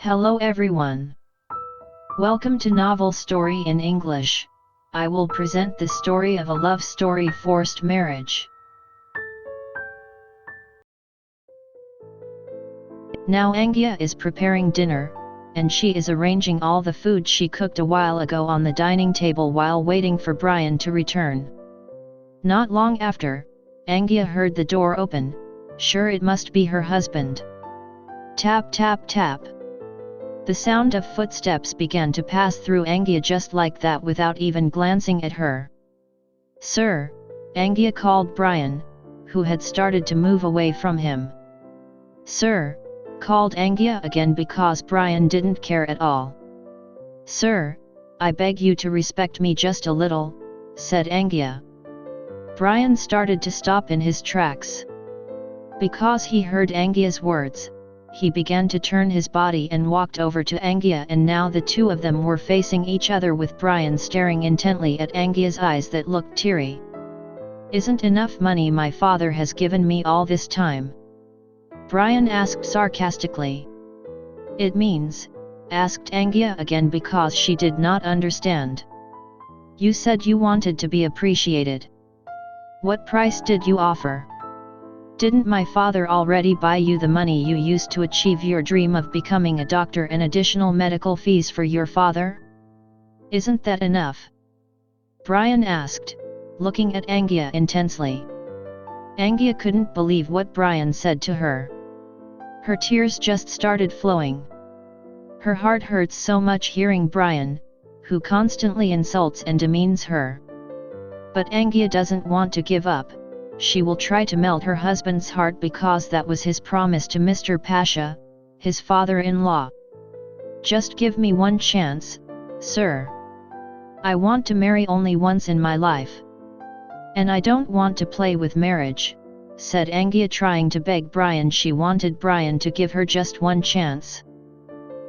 Hello everyone. Welcome to Novel Story in English. I will present the story of a love story, forced marriage. Now Anggia is preparing dinner, and she is arranging all the food she cooked a while ago on the dining table while waiting for Brian to return. Not long after, Anggia heard the door open. Sure, it must be her husband. Tap tap tap. The sound of footsteps began to pass through Anggia just like that without even glancing at her. "Sir," Anggia called Brian, who had started to move away from him. "Sir," called Anggia again because Brian didn't care at all. "Sir, I beg you to respect me just a little," said Anggia. Brian started to stop in his tracks. Because he heard Anggia's words, he began to turn his body and walked over to Anggia, and now the two of them were facing each other with Brian staring intently at Anggia's eyes that looked teary. "Isn't enough money my father has given me all this time?" Brian asked sarcastically. "It means?" asked Anggia again because she did not understand. "You said you wanted to be appreciated. What price did you offer? Didn't my father already buy you the money you used to achieve your dream of becoming a doctor and additional medical fees for your father? Isn't that enough?" Brian asked, looking at Anggia intensely. Anggia couldn't believe what Brian said to her. Her tears just started flowing. Her heart hurts so much hearing Brian, who constantly insults and demeans her. But Anggia doesn't want to give up. She will try to melt her husband's heart because that was his promise to Mr. Pasha, his father-in-law. "Just give me one chance, sir. I want to marry only once in my life. And I don't want to play with marriage," said Anggia, trying to beg Brian. She wanted Brian to give her just one chance.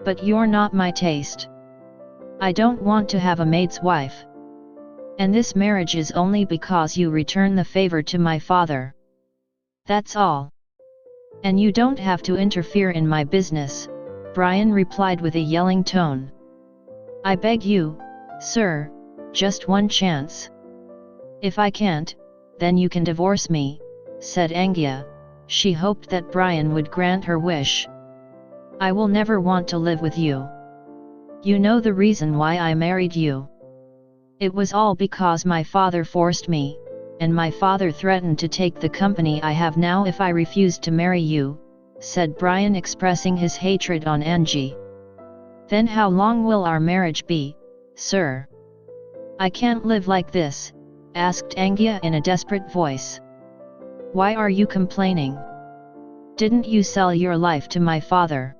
"But you're not my taste. I don't want to have a maid's wife. And this marriage is only because you return the favor to my father. That's all. And you don't have to interfere in my business," Brian replied with a yelling tone. "I beg you, sir, just one chance. If I can't, then you can divorce me," said Anggia. She hoped that Brian would grant her wish. "I will never want to live with you. You know the reason why I married you. It was all because my father forced me, and my father threatened to take the company I have now if I refused to marry you," said Brian, expressing his hatred on Anggia. "Then how long will our marriage be, sir? I can't live like this," asked Anggia in a desperate voice. "Why are you complaining? Didn't you sell your life to my father?"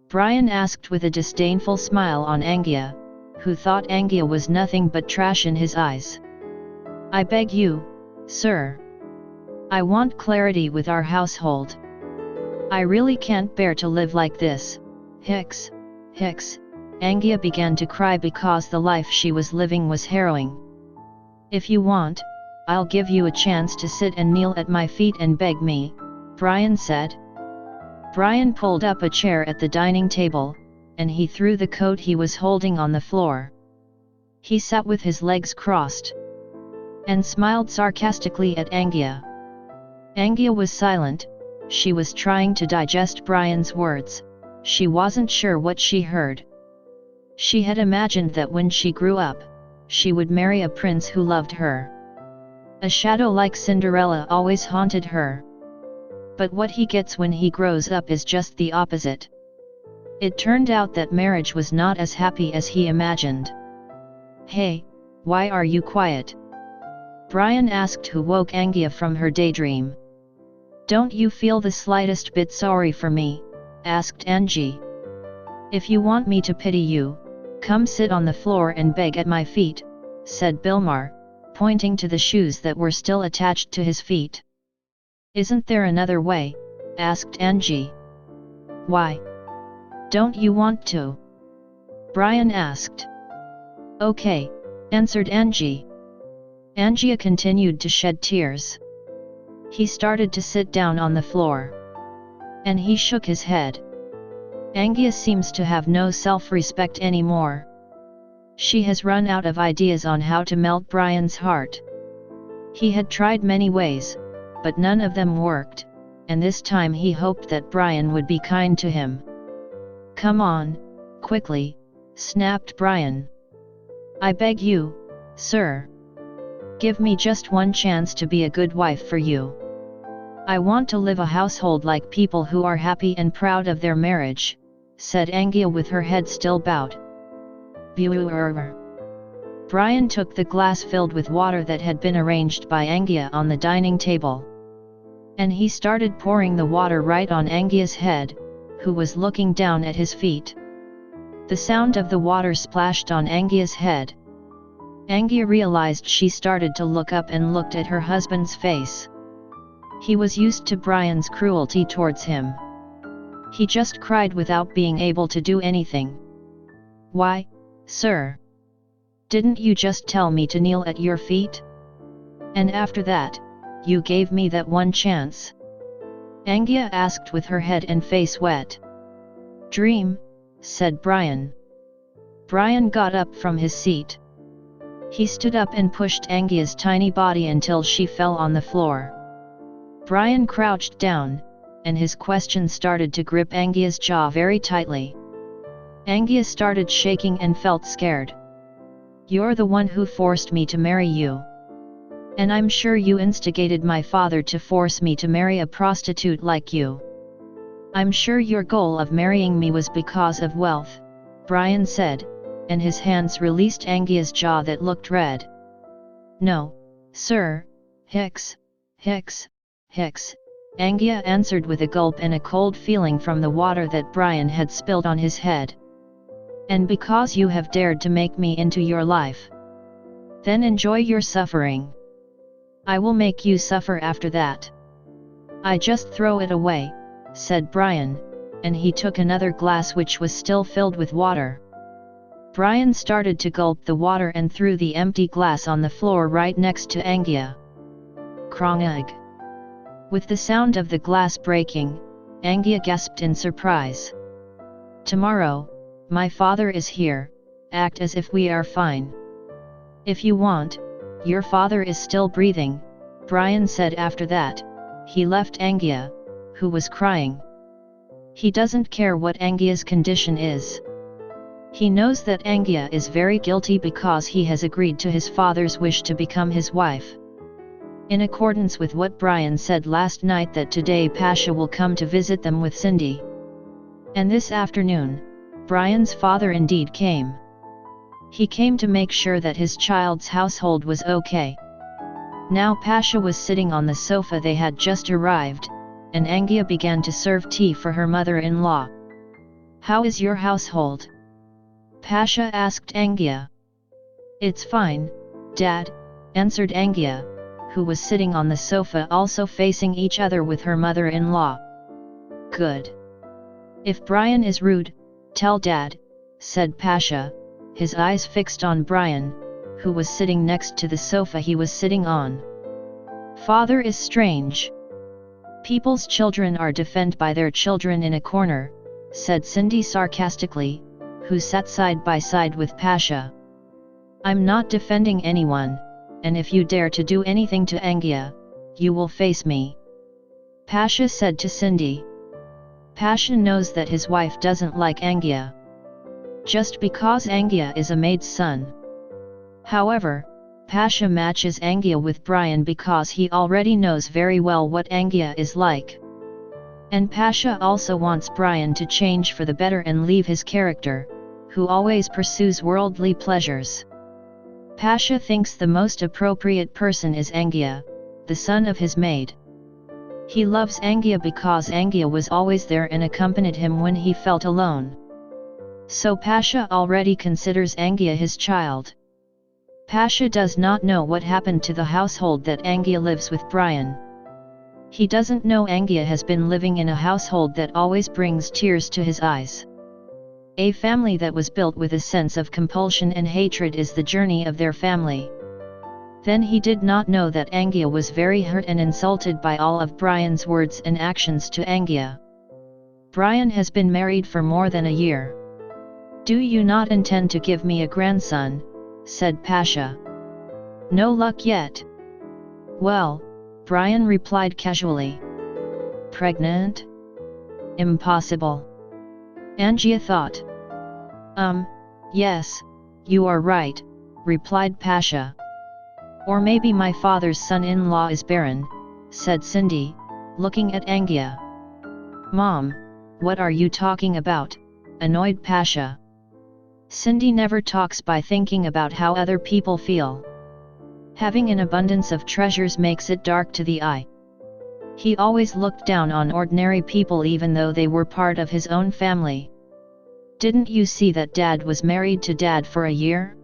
Brian asked with a disdainful smile on Anggia, who thought Anggia was nothing but trash in his eyes. "I beg you, sir. I want clarity with our household. I really can't bear to live like this." Hicks. Anggia began to cry because the life she was living was harrowing. "If you want, I'll give you a chance to sit and kneel at my feet and beg me," Brian said. Brian pulled up a chair at the dining table, and he threw the coat he was holding on the floor. He sat with his legs crossed and smiled sarcastically at Anggia. Anggia was silent. She was trying to digest Brian's words. She wasn't sure what she heard. She had imagined that when she grew up, she would marry a prince who loved her. A shadow like Cinderella always haunted her. But what he gets when he grows up is just the opposite. It turned out that marriage was not as happy as he imagined. "Hey, why are you quiet?" Brian asked, who woke Anggia from her daydream. "Don't you feel the slightest bit sorry for me?" asked Anggia. "If you want me to pity you, come sit on the floor and beg at my feet," said Bilmar, pointing to the shoes that were still attached to his feet. "Isn't there another way?" asked Anggia. "Why? Don't you want to?" Brian asked. "Okay," answered Anggia. Anggia continued to shed tears. He started to sit down on the floor. And he shook his head. Anggia seems to have no self-respect anymore. She has run out of ideas on how to melt Brian's heart. He had tried many ways, but none of them worked, and this time he hoped that Brian would be kind to him. "Come on, quickly," snapped Brian. "I beg you, sir. Give me just one chance to be a good wife for you. I want to live a household like people who are happy and proud of their marriage," said Anggia with her head still bowed. Brian took the glass filled with water that had been arranged by Anggia on the dining table. And he started pouring the water right on Anggia's head, who was looking down at his feet. The sound of the water splashed on Anggia's head. Anggia realized she started to look up and looked at her husband's face. He was used to Brian's cruelty towards him. He just cried without being able to do anything. "Why, sir? Didn't you just tell me to kneel at your feet? And after that, you gave me that one chance?" Anggia asked with her head and face wet. "Dream," said Brian. Brian got up from his seat. He stood up and pushed Anggia's tiny body until she fell on the floor. Brian crouched down, and his question started to grip Anggia's jaw very tightly. Anggia started shaking and felt scared. "You're the one who forced me to marry you. And I'm sure you instigated my father to force me to marry a prostitute like you. I'm sure your goal of marrying me was because of wealth," Brian said, and his hands released Anggia's jaw that looked red. "No, sir, Hicks, Hicks, Hicks," Anggia answered with a gulp and a cold feeling from the water that Brian had spilled on his head. "And because you have dared to make me into your life. Then enjoy your suffering. I will make you suffer after that." "I just throw it away," said Brian, and he took another glass which was still filled with water. Brian started to gulp the water and threw the empty glass on the floor right next to Anggia. Krong-ugh. With the sound of the glass breaking, Anggia gasped in surprise. "Tomorrow, my father is here, act as if we are fine. If you want, your father is still breathing," Brian said. After that, he left Anggia, who was crying. He doesn't care what Anggia's condition is. He knows that Anggia is very guilty because he has agreed to his father's wish to become his wife. In accordance with what Brian said last night that today Pasha will come to visit them with Cindy. And this afternoon, Brian's father indeed came. He came to make sure that his child's household was okay. Now Pasha was sitting on the sofa. They had just arrived, and Anggia began to serve tea for her mother-in-law. "How is your household?" Pasha asked Anggia. "It's fine, Dad," answered Anggia, who was sitting on the sofa also facing each other with her mother-in-law. "Good. If Brian is rude, tell Dad," said Pasha, his eyes fixed on Brian, who was sitting next to the sofa he was sitting on. "Father is strange. People's children are defended by their children in a corner," said Cindy sarcastically, who sat side by side with Pasha. "I'm not defending anyone, and if you dare to do anything to Anggia, you will face me," Pasha said to Cindy. Pasha knows that his wife doesn't like Anggia. Just because Anggia is a maid's son. However, Pasha matches Anggia with Brian because he already knows very well what Anggia is like. And Pasha also wants Brian to change for the better and leave his character, who always pursues worldly pleasures. Pasha thinks the most appropriate person is Anggia, the son of his maid. He loves Anggia because Anggia was always there and accompanied him when he felt alone. So Pasha already considers Anggia his child. Pasha does not know what happened to the household that Anggia lives with Brian. He doesn't know Anggia has been living in a household that always brings tears to his eyes. A family that was built with a sense of compulsion and hatred is the journey of their family. Then he did not know that Anggia was very hurt and insulted by all of Brian's words and actions to Anggia. Brian has been married for more than a year. Do you not intend to give me a grandson? Said Pasha. No luck yet. Well, Brian replied casually. Pregnant? Impossible. Anggia thought. Yes, you are right, replied Pasha. Or maybe my father's son-in-law is barren, said Cindy, looking at Anggia. Mom, what are you talking about? Annoyed Pasha. Cindy never talks by thinking about how other people feel. Having an abundance of treasures makes it dark to the eye. He always looked down on ordinary people even though they were part of his own family. Didn't you see that Dad was married to Dad for a year?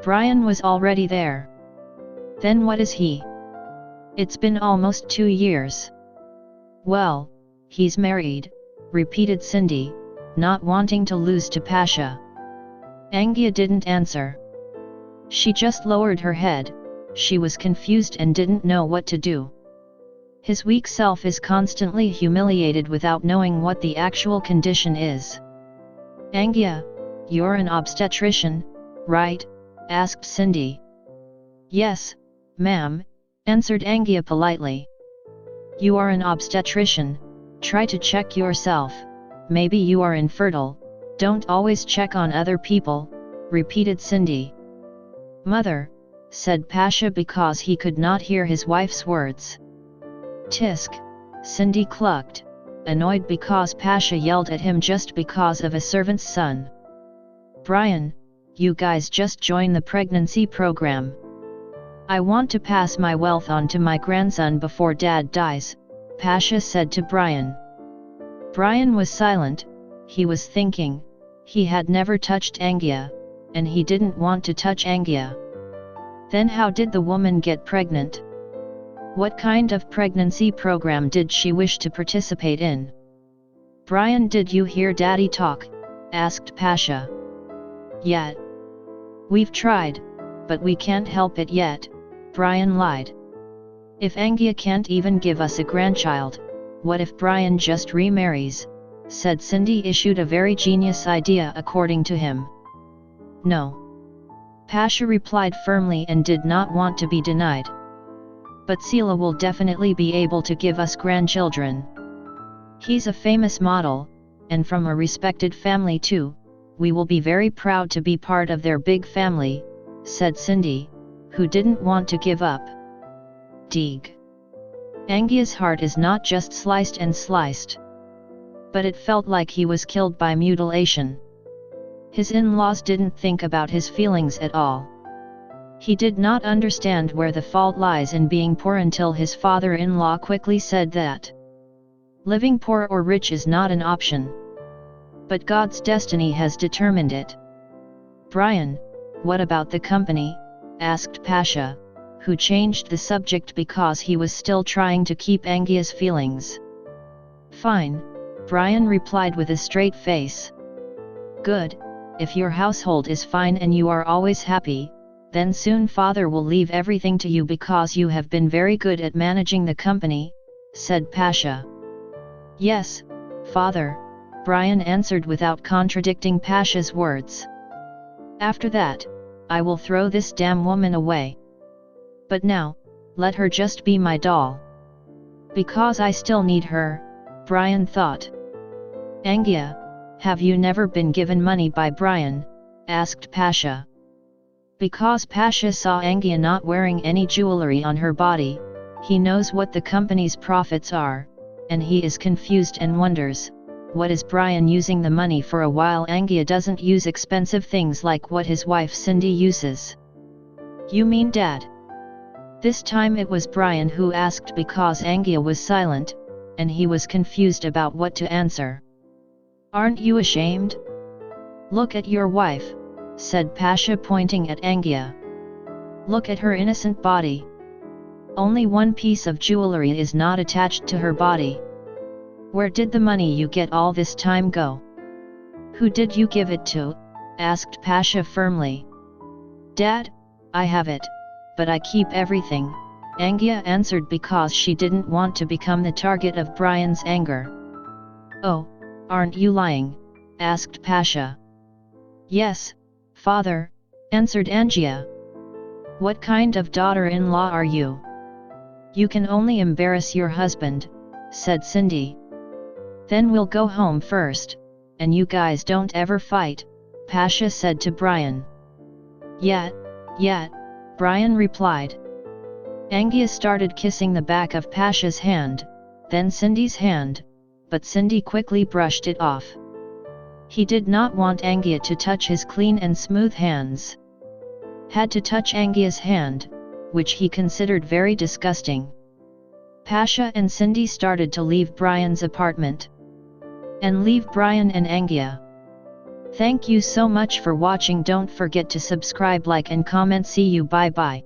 Brian was already there. Then what is he? It's been almost 2 years. Well, he's married, repeated Cindy, not wanting to lose to Pasha. Anggia didn't answer. She just lowered her head. She was confused and didn't know what to do. His weak self is constantly humiliated without knowing what the actual condition is. Anggia, you're an obstetrician, right? Asked Cindy. Yes, ma'am, answered Anggia politely. You are an obstetrician, try to check yourself, maybe you are infertile, don't always check on other people, repeated Cindy. Mother, said Pasha because he could not hear his wife's words. Tisk, Cindy clucked, annoyed because Pasha yelled at him just because of a servant's son. Brian, you guys just join the pregnancy program. I want to pass my wealth on to my grandson before Dad dies, Pasha said to Brian. Brian was silent, he was thinking, he had never touched Anggia, and he didn't want to touch Anggia. Then how did the woman get pregnant? What kind of pregnancy program did she wish to participate in? Brian, did you hear Daddy talk? Asked Pasha. Yeah. We've tried, but we can't help it yet, Brian lied. If Anggia can't even give us a grandchild, what if Brian just remarries? Said Cindy, issued a very genius idea according to him. No. Pasha replied firmly and did not want to be denied. But Sila will definitely be able to give us grandchildren. He's a famous model, and from a respected family too. We will be very proud to be part of their big family, said Cindy, who didn't want to give up. Deeg. Anggia's heart is not just sliced and sliced. But it felt like he was killed by mutilation. His in-laws didn't think about his feelings at all. He did not understand where the fault lies in being poor until his father-in-law quickly said that living poor or rich is not an option. But God's destiny has determined it. Brian, what about the company? Asked Pasha, who changed the subject because he was still trying to keep Anggia's feelings. Fine, Brian replied with a straight face. Good, if your household is fine and you are always happy, then soon father will leave everything to you because you have been very good at managing the company, said Pasha. Yes, father, Brian answered without contradicting Pasha's words. After that, I will throw this damn woman away. But now, let her just be my doll. Because I still need her, Brian thought. Anggia, have you never been given money by Brian? Asked Pasha. Because Pasha saw Anggia not wearing any jewelry on her body, he knows what the company's profits are, and he is confused and wonders, what is Brian using the money for? A while Anggia doesn't use expensive things like what his wife Cindy uses. You mean Dad? This time it was Brian who asked because Anggia was silent, and he was confused about what to answer. Aren't you ashamed? Look at your wife, said Pasha pointing at Anggia. Look at her innocent body. Only one piece of jewelry is not attached to her body. Where did the money you get all this time go? Who did you give it to? Asked Pasha firmly. Dad, I have it, but I keep everything, Anggia answered because she didn't want to become the target of Brian's anger. Oh, "Aren't you lying?" asked Pasha. "Yes, father," answered Anggia. "What kind of daughter-in-law are you? You can only embarrass your husband," said Cindy. "Then we'll go home first, and you guys don't ever fight," Pasha said to Brian. Yet, Brian replied. Anggia started kissing the back of Pasha's hand, then Cindy's hand, but Cindy quickly brushed it off. He did not want Anggia to touch his clean and smooth hands. Had to touch Anggia's hand, which he considered very disgusting. Pasha and Cindy started to leave Brian's apartment. And leave Brian and Anggia. Thank you so much for watching. Don't forget to subscribe, like and comment. See you, bye bye.